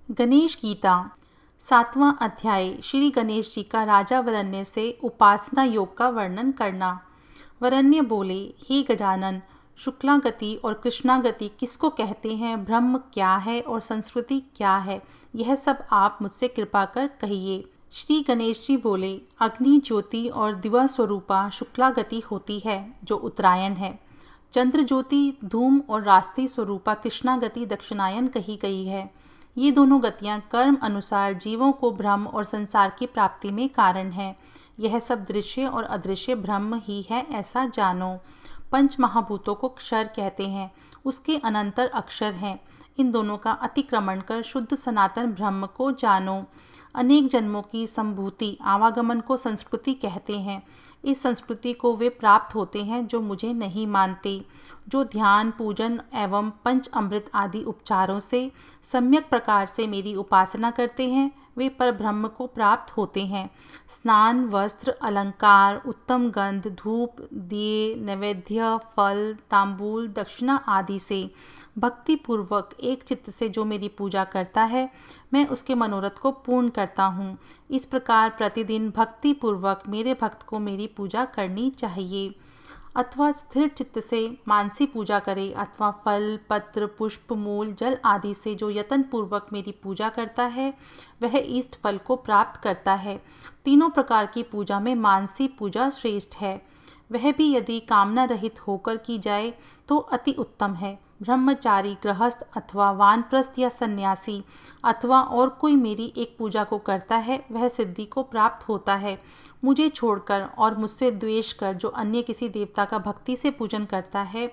गणेश गीता 7वां अध्याय श्री गणेश जी का राजा वरन्य से उपासना योग का वर्णन करना। वरन्य बोले, हे गजानन, शुक्लागति और कृष्णागति किसको कहते हैं, ब्रह्म क्या है और संस्कृति क्या है, यह सब आप मुझसे कृपा कर कहिए। श्री गणेश जी बोले, अग्नि, ज्योति और दिवा स्वरूपा शुक्लागति होती है जो उत्तरायण है। चंद्र ज्योति, धूम और रास्ती स्वरूपा कृष्णागति दक्षिणायन कही गई है। ये दोनों गतियाँ कर्म अनुसार जीवों को ब्रह्म और संसार की प्राप्ति में कारण है। यह सब दृश्य और अदृश्य ब्रह्म ही है, ऐसा जानो। पंच महाभूतों को क्षर कहते हैं, उसके अनंतर अक्षर हैं। इन दोनों का अतिक्रमण कर शुद्ध सनातन ब्रह्म को जानो। अनेक जन्मों की संभूति आवागमन को संस्कृति कहते हैं। इस संस्कृति को वे प्राप्त होते हैं जो मुझे नहीं मानते। जो ध्यान, पूजन एवं पंच अमृत आदि उपचारों से सम्यक प्रकार से मेरी उपासना करते हैं, वे परब्रह्म को प्राप्त होते हैं। स्नान, वस्त्र, अलंकार, उत्तम गंध, धूप, दिए, नैवेद्य, फल, तांबूल, दक्षिणा आदि से भक्ति पूर्वक एक चित्त से जो मेरी पूजा करता है, मैं उसके मनोरथ को पूर्ण करता हूँ। इस प्रकार प्रतिदिन भक्ति पूर्वक मेरे भक्त को मेरी पूजा करनी चाहिए। अथवा स्थिर चित्त से मानसी पूजा करे, अथवा फल, पत्र, पुष्प, मूल, जल आदि से जो यत्न पूर्वक मेरी पूजा करता है, वह इष्ट फल को प्राप्त करता है। तीनों प्रकार की पूजा में मानसी पूजा श्रेष्ठ है। वह भी यदि कामना रहित होकर की जाए तो अति उत्तम है। ब्रह्मचारी, गृहस्थ अथवा वानप्रस्थ या सन्यासी अथवा और कोई मेरी एक पूजा को करता है, वह सिद्धि को प्राप्त होता है। मुझे छोड़कर और मुझसे द्वेष कर जो अन्य किसी देवता का भक्ति से पूजन करता है,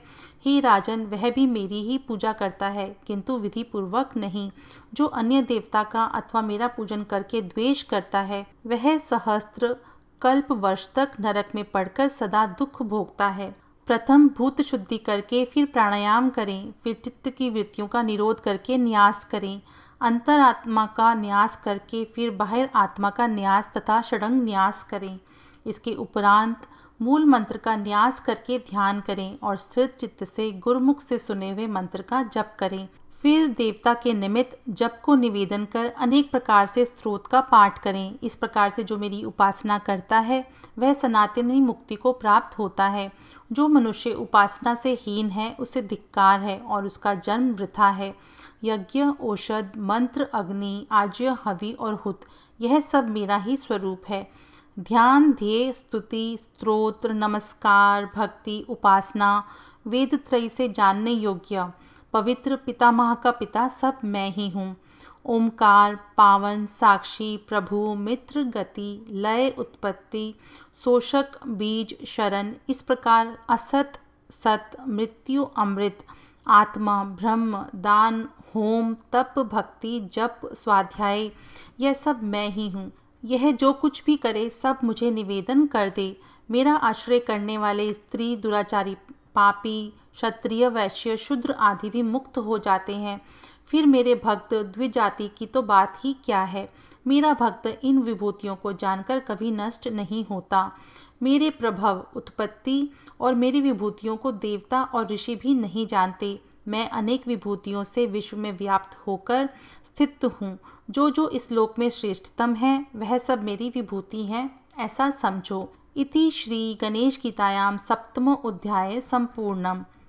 हे राजन, वह भी मेरी ही पूजा करता है, किंतु विधि पूर्वक नहीं। जो अन्य देवता का अथवा मेरा पूजन करके द्वेष करता है, वह सहस्त्र कल्प वर्ष तक नरक में पड़कर सदा दुख भोगता है। प्रथम भूत शुद्धि करके फिर प्राणायाम करें, फिर चित्त की वृत्तियों का निरोध करके न्यास करें, अंतरात्मा का न्यास करके फिर बाहर आत्मा का न्यास तथा षडंग न्यास करें। इसके उपरांत मूल मंत्र का न्यास करके ध्यान करें और स्थिर चित्त से गुरुमुख से सुने हुए मंत्र का जप करें। फिर देवता के निमित्त जप को निवेदन कर अनेक प्रकार से स्तोत्र का पाठ करें। इस प्रकार से जो मेरी उपासना करता है, वह सनातनी मुक्ति को प्राप्त होता है। जो मनुष्य उपासना से हीन है, उसे धिक्कार है और उसका जन्म वृथा है। यज्ञ, औषध, मंत्र, अग्नि, आज्य, हवि और हुत, यह सब मेरा ही स्वरूप है। ध्यान, ध्येय, स्तुति, स्तोत्र, नमस्कार, भक्ति, उपासना, वेद त्रयी से जानने योग्य पवित्र पितामह का पिता सब मैं ही हूँ। ओमकार, पावन, साक्षी, प्रभु, मित्र, गति, लय, उत्पत्ति, शोषक, बीज, शरण, इस प्रकार असत, सत, मृत्यु, अमृत, आत्मा, ब्रह्म, दान, होम, तप, भक्ति, जप, स्वाध्याय, यह सब मैं ही हूँ। यह जो कुछ भी करे सब मुझे निवेदन कर दे। मेरा आश्रय करने वाले स्त्री, दुराचारी, पापी, क्षत्रिय, वैश्य, शूद्र आदि भी मुक्त हो जाते हैं। फिर मेरे भक्त द्विजाति की तो बात ही क्या है। मेरा भक्त इन विभूतियों को जानकर कभी नष्ट नहीं होता। मेरे प्रभव, उत्पत्ति और मेरी विभूतियों को देवता और ऋषि भी नहीं जानते। मैं अनेक विभूतियों से विश्व में व्याप्त होकर स्थित हूँ। जो जो इस लोक में श्रेष्ठतम है, वह सब मेरी विभूति हैं, ऐसा समझो। इति श्री गणेश गीतायां 7मो अध्याय संपूर्णम।